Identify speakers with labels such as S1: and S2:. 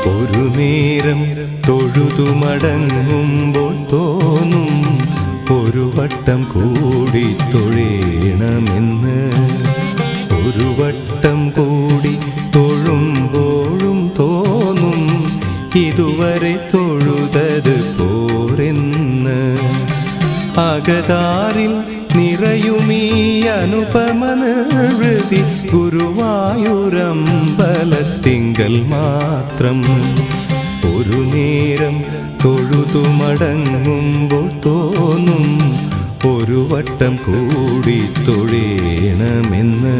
S1: ഒരു നേരം തൊഴുതു മടങ്ങുമ്പോൾ തോന്നും ഒരു വട്ടം കൂടി തൊഴേണമെന്ന്. ഒരു വട്ടം കൂടി തൊഴുമ്പോഴും തോന്നും ഇതുവരെ തൊഴുതത് പോരെന്ന്. അകതാരിൽ നിറയുമീ അനുപമ നിർവൃതി ഗുരുവായൂരമ്പലത്തിങ്കൽ മാത്രം. ഒരു നേരം തൊഴുതു മടങ്ങുമ്പോൾ തോന്നും ഒരു വട്ടം കൂടി തൊഴേണമെന്ന്.